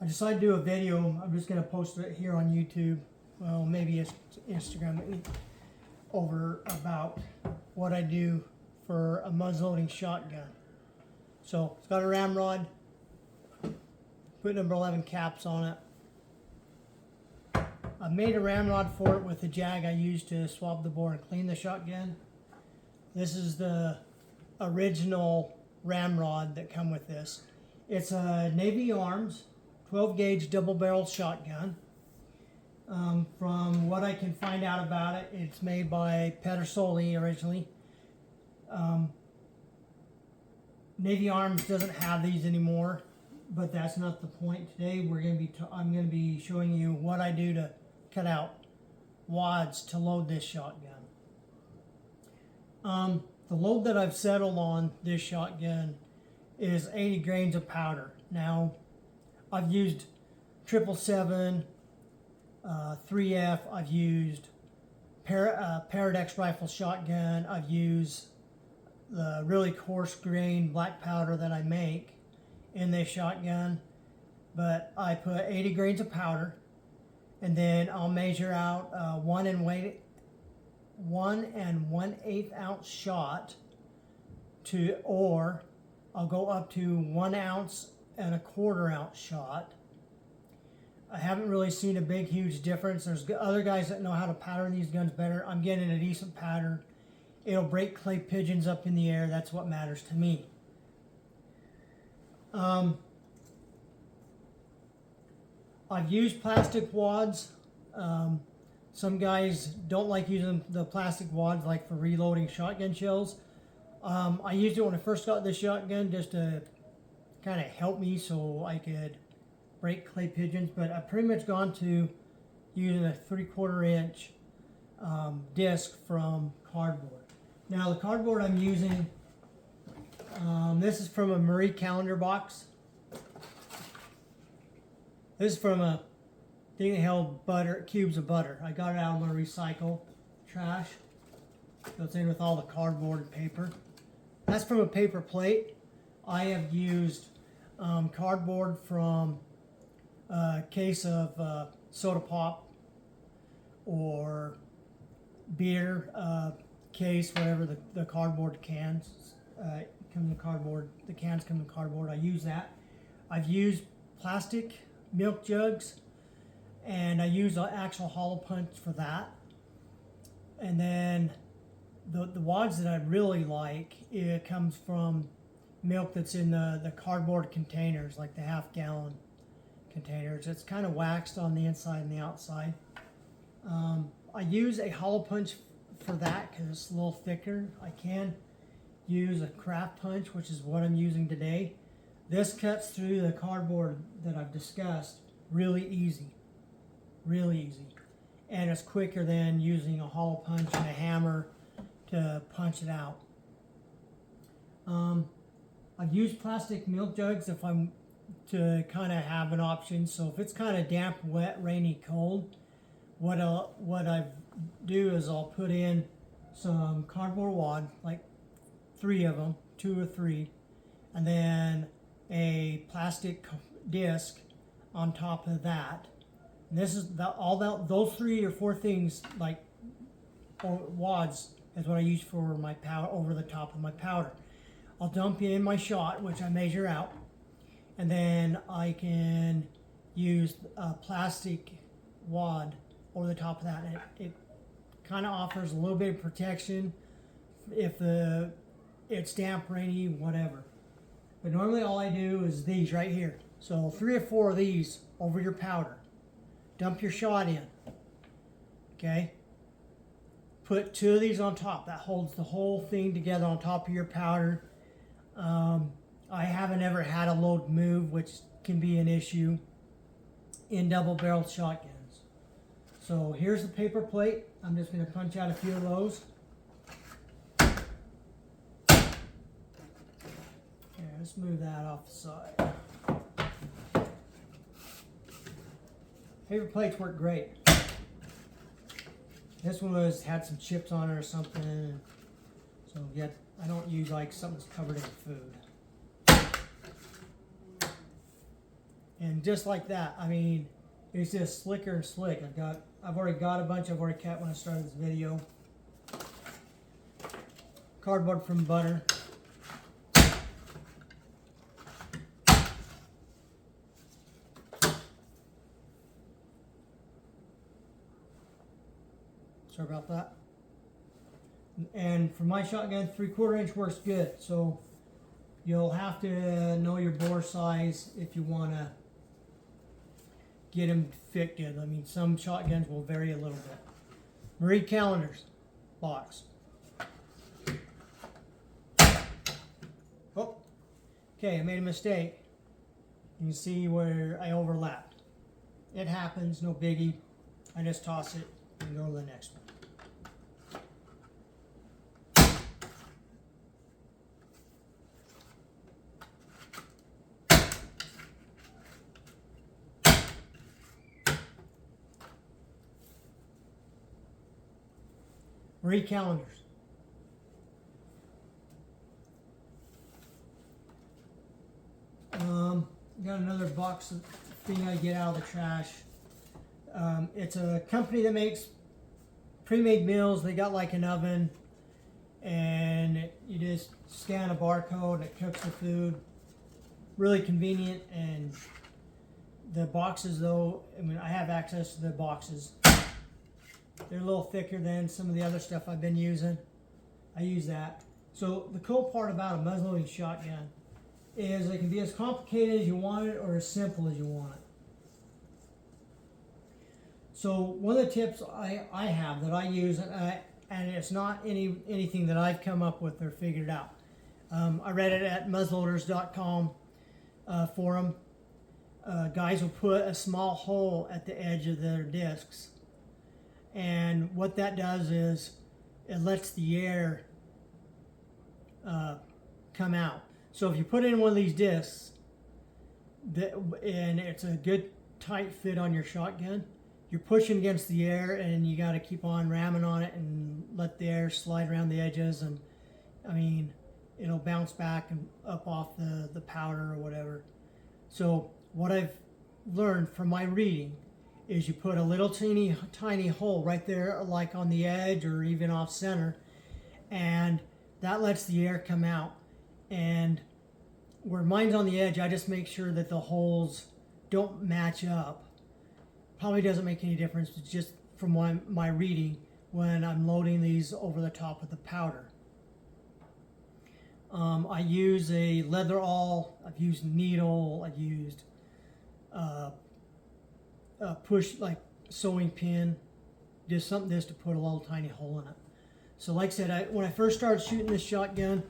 decided to do a video. I'm just going to post it here on YouTube. Well, maybe it's Instagram over about what I do for a muzzloading shotgun. So it's got a ramrod. Put number 11 caps on it. I made a ramrod for it with the jag I used to swab the bore and clean the shotgun. This is the original ramrod that come with this. It's a Navy Arms 12 gauge double barrel shotgun. From what I can find out about it, it's made by Pedersoli originally. Navy Arms doesn't have these anymore, but that's not the point. Today I'm going to be showing you what I do to cut out wads to load this shotgun. The load that I've settled on this shotgun is 80 grains of powder. Now, I've used 777, 3F, I've used Paradex rifle shotgun, I've used the really coarse grain black powder that I make in this shotgun, but I put 80 grains of powder, and then I'll measure out 1 1/8 ounce shot or I'll go up to 1 1/4 ounce shot. I haven't really seen a big, huge difference. There's other guys that know how to pattern these guns better. I'm getting a decent pattern. It'll break clay pigeons up in the air. That's what matters to me. I've used plastic wads. Some guys don't like using the plastic wads like for reloading shotgun shells. I used it when I first got this shotgun just to kind of help me so I could break clay pigeons, but I've pretty much gone to using a 3/4 inch disc from cardboard. Now the cardboard I'm using, this is from a Marie calendar box. This is from a thing that held cubes of butter. I got it out of my recycle trash. Goes in with all the cardboard and paper. That's from a paper plate. I have used cardboard from a case of soda pop or beer case, whatever the cardboard cans come in cardboard. The cans come in cardboard. I use that. I've used plastic milk jugs, and I use an actual hollow punch for that. And then the wads that I really like, it comes from milk that's in the cardboard containers, like the half-gallon containers. It's kind of waxed on the inside and the outside. I use a hollow punch for that because it's a little thicker. I can use a craft punch, which is what I'm using today. This cuts through the cardboard that I've discussed really easy, and it's quicker than using a hollow punch and a hammer to punch it out. I've used plastic milk jugs if I'm to kind of have an option. So if it's kind of damp, wet, rainy, cold, what I do is I'll put in some cardboard wad, like 3 of them, 2 or 3, and then a plastic disc on top of that. And this is those 3 or 4 things, like wads, is what I use for my powder, over the top of my powder. I'll dump in my shot, which I measure out, and then I can use a plastic wad over the top of that. And it kind of offers a little bit of protection if it's damp, rainy, whatever. But normally all I do is these right here. So 3 or 4 of these over your powder. Dump your shot in. Okay? Put 2 of these on top. That holds the whole thing together on top of your powder. I haven't ever had a load move, which can be an issue in double-barreled shotguns. So here's the paper plate. I'm just going to punch out a few of those. Here, let's move that off the side. Paper plates work great. This one had some chips on it or something. So yeah, I don't use like something that's covered in food. And just like that, I mean, it's just slicker and slick. I've already got a bunch. I've already cut when I started this video. Cardboard from Butter. Sorry about that. And for my shotgun, 3/4 inch works good. So you'll have to know your bore size if you want to get them fit good. I mean, some shotguns will vary a little bit. Marie Callender's box. Oh, okay, I made a mistake. You can see where I overlapped. It happens, no biggie. I just toss it and go to the next one. Marie Callender's. Got another box of thing I get out of the trash. It's a company that makes pre-made meals. They got like an oven, and you just scan a barcode and it cooks the food. Really convenient. And the boxes, though, I mean, I have access to the boxes. They're a little thicker than some of the other stuff I've been using. I use that. So the cool part about a muzzleloading shotgun is it can be as complicated as you want it or as simple as you want it. So one of the tips I have that I use, and it's not anything that I've come up with or figured out. I read it at muzzloaders.com forum. Guys will put a small hole at the edge of their discs. And what that does is it lets the air come out. So if you put in one of these discs, and it's a good tight fit on your shotgun, you're pushing against the air, and you got to keep on ramming on it and let the air slide around the edges. And I mean, it'll bounce back and up off the powder or whatever. So what I've learned from my reading is you put a little tiny hole right there, like on the edge or even off center, and that lets the air come out. And where mine's on the edge, I just make sure that the holes don't match up. Probably doesn't make any difference, it's just from my reading when I'm loading these over the top of the powder. I use a leather awl, I've used needle, I've used push like sewing pin, just something to put a little tiny hole in it. So like I said, when I first started shooting this shotgun,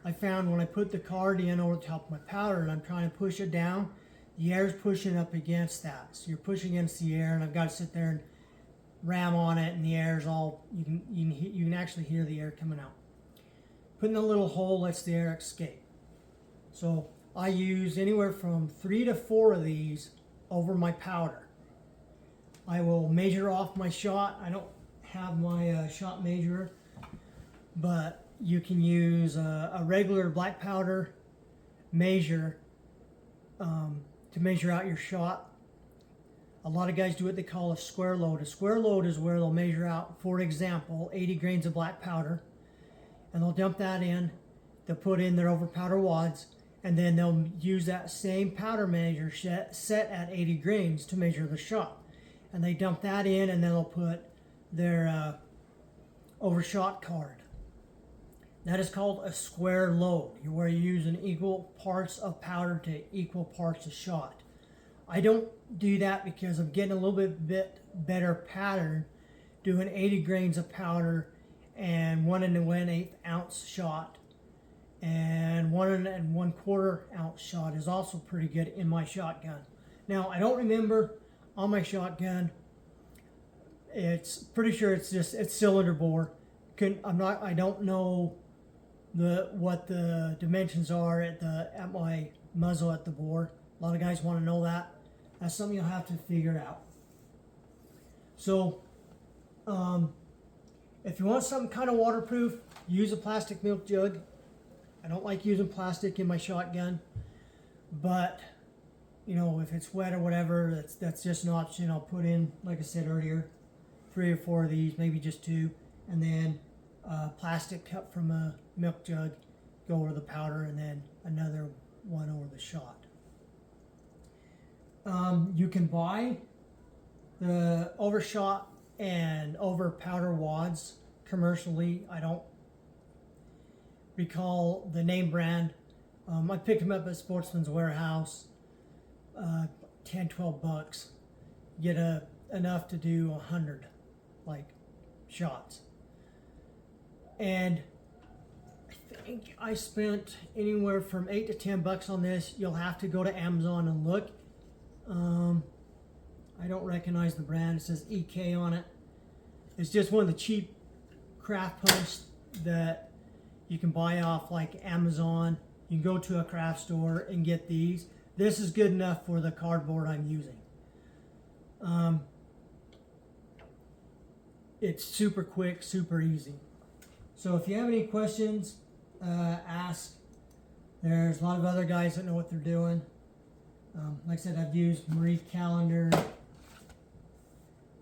I found when I put the card in over the top of my powder and I'm trying to push it down, the air's pushing up against that. So you're pushing against the air, and I've got to sit there and ram on it, and the air's all, you can actually hear the air coming out. Putting a little hole lets the air escape. So I use anywhere from 3 to 4 of these over my powder. I will measure off my shot. I don't have my shot measurer, but you can use a regular black powder measure to measure out your shot. A lot of guys do what they call a square load. A square load is where they'll measure out, for example, 80 grains of black powder, and they'll dump that in. They'll put in their over powder wads, and then they'll use that same powder measure set at 80 grains to measure the shot. And they dump that in, and then they'll put their overshot card. That is called a square load, where you're using equal parts of powder to equal parts of shot. I don't do that because I'm getting a little bit better pattern doing 80 grains of powder and 1 1/8 ounce shot, and 1 1/4 ounce shot is also pretty good in my shotgun. Now I don't remember on my shotgun. It's pretty sure it's cylinder bore. I don't know what the dimensions are at my muzzle at the bore. A lot of guys want to know that. That's something you'll have to figure out. So if you want something kind of waterproof, use a plastic milk jug. I don't like using plastic in my shotgun, but you know, if it's wet or whatever, that's just an option. I'll put in, like I said earlier, 3 or 4 of these, maybe just 2, and then a plastic cup from a milk jug, go over the powder, and then another one over the shot. You can buy the overshot and over powder wads commercially. I don't recall the name brand. I picked them up at Sportsman's Warehouse, 10, 12 bucks. Get enough to do 100 like shots. And I think I spent anywhere from 8 to 10 bucks on this. You'll have to go to Amazon and look. I don't recognize the brand. It says EK on it. It's just one of the cheap craft pumps that you can buy off like Amazon. You can go to a craft store and get these. This is good enough for the cardboard I'm using. It's super quick, super easy. So if you have any questions, ask. There's a lot of other guys that know what they're doing. Like I said, I've used Marie Callender.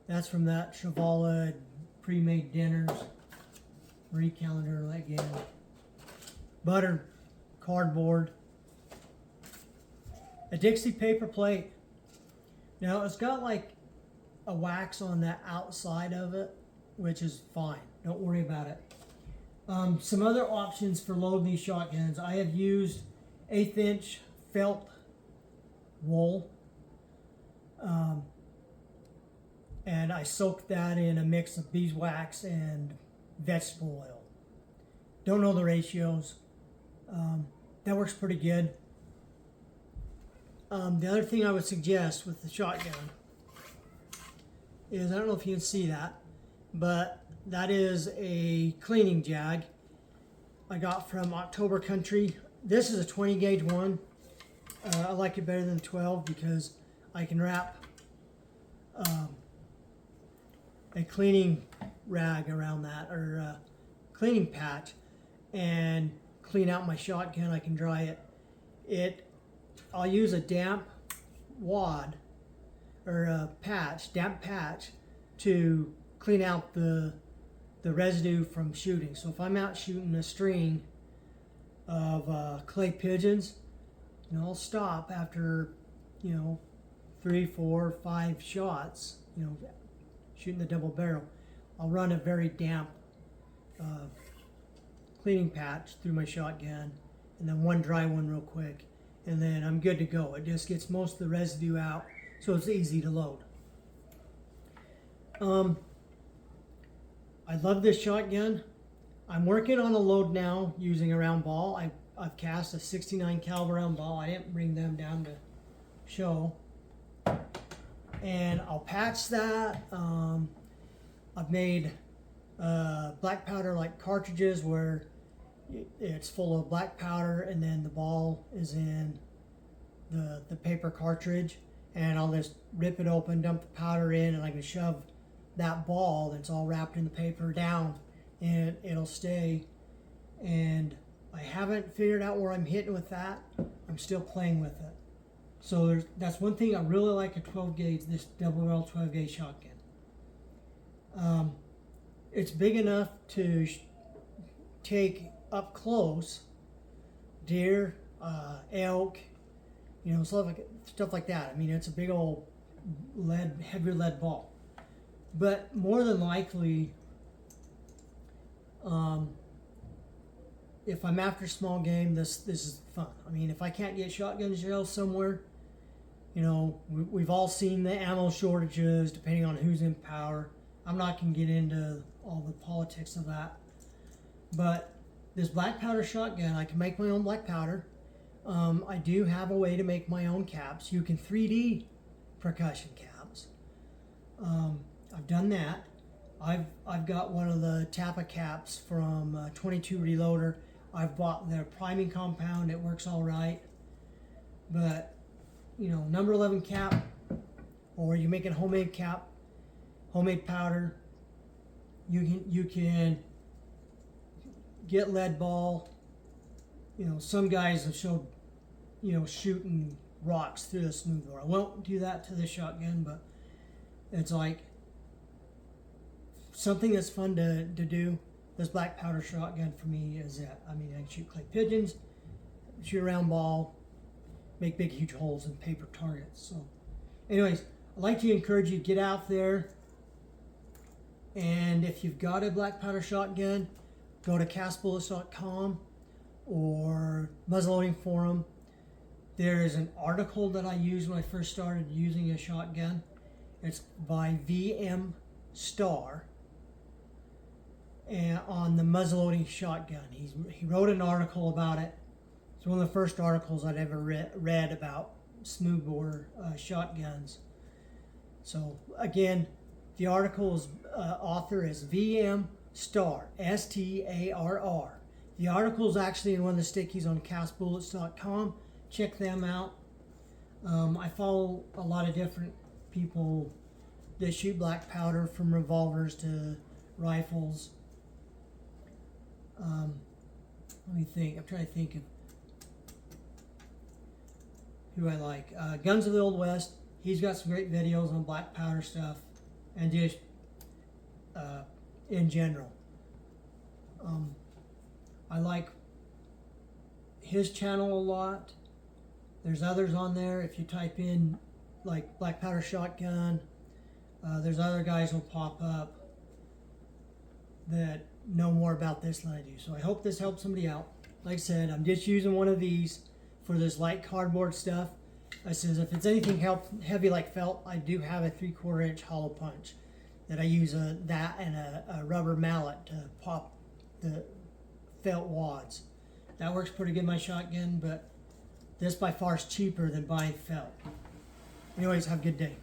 That's from that Chevala pre-made dinners. Marie Callender again. Butter, cardboard. A Dixie paper plate. Now it's got like a wax on the outside of it, which is fine. Don't worry about it. Some other options for loading these shotguns. I have used 1/8 inch felt wool, and I soaked that in a mix of beeswax and vegetable oil. Don't know the ratios. That works pretty good. The other thing I would suggest with the shotgun is, I don't know if you can see that, but that is a cleaning jag I got from October Country. This is a 20 gauge one. I like it better than 12 because I can wrap a cleaning rag around that, or a cleaning patch, and clean out my shotgun. I can dry it. I'll use a damp wad or a patch, damp patch, to clean out the residue from shooting. So if I'm out shooting a string of clay pigeons, you know, I'll stop after, 3, 4, 5 shots, shooting the double barrel. I'll run a very damp cleaning patch through my shotgun, and then one dry one real quick, and then I'm good to go. It just gets most of the residue out, so it's easy to load. I love this shotgun. I'm working on a load now using a round ball. I've cast a 69 caliber round ball. I didn't bring them down to show. And I'll patch that. I've made black powder like cartridges where it's full of black powder, and then the ball is in the paper cartridge, and I'll just rip it open, dump the powder in, and I can shove that ball that's all wrapped in the paper down, and it'll stay. And I haven't figured out where I'm hitting with that. I'm still playing with it. So that's one thing I really like a 12 gauge, this double barrel 12 gauge shotgun. It's big enough to take up close deer, elk, stuff like that. I mean, it's a big old heavy lead ball. But more than likely, if I'm after small game, this is fun. I mean, if I can't get shotgun shells somewhere, we've all seen the ammo shortages depending on who's in power. I'm not going to get into all the politics of that. But this black powder shotgun, I can make my own black powder. I do have a way to make my own caps. You can 3D percussion caps. I've done that. I've got one of the Tappa caps from 22 Reloader. I've bought their priming compound. It works all right. But, number 11 cap, or you make a homemade cap, homemade powder. You can get lead ball. Some guys have showed, shooting rocks through the smoothbore. I won't do that to this shotgun, but it's like something that's fun to do. This black powder shotgun for me is that, I mean, I can shoot clay pigeons, shoot a round ball, make big huge holes in paper targets. So anyways, I'd like to encourage you to get out there, and if you've got a black powder shotgun, go to castbullets.com or muzzleloading forum. There is an article that I used when I first started using a shotgun. It's by V.M. Starr, and on the muzzleloading shotgun. He wrote an article about it. It's one of the first articles I'd ever read about smoothbore shotguns. So again, the article's author is V.M. Starr, S-T-A-R-R. The article is actually in one of the stickies on castbullets.com. Check them out. I follow a lot of different people that shoot black powder, from revolvers to rifles. Let me think. I'm trying to think of who I like. Guns of the Old West. He's got some great videos on black powder stuff, and just in general. I like his channel a lot. There's others on there. If you type in like black powder shotgun, there's other guys will pop up that know more about this than I do. So I hope this helps somebody out. Like I said, I'm just using one of these for this light cardboard stuff. I says if it's anything heavy like felt, I do have a 3/4 inch hollow punch that I use that and a rubber mallet to pop the felt wads. That works pretty good in my shotgun, but this by far is cheaper than buying felt. Anyways, have a good day.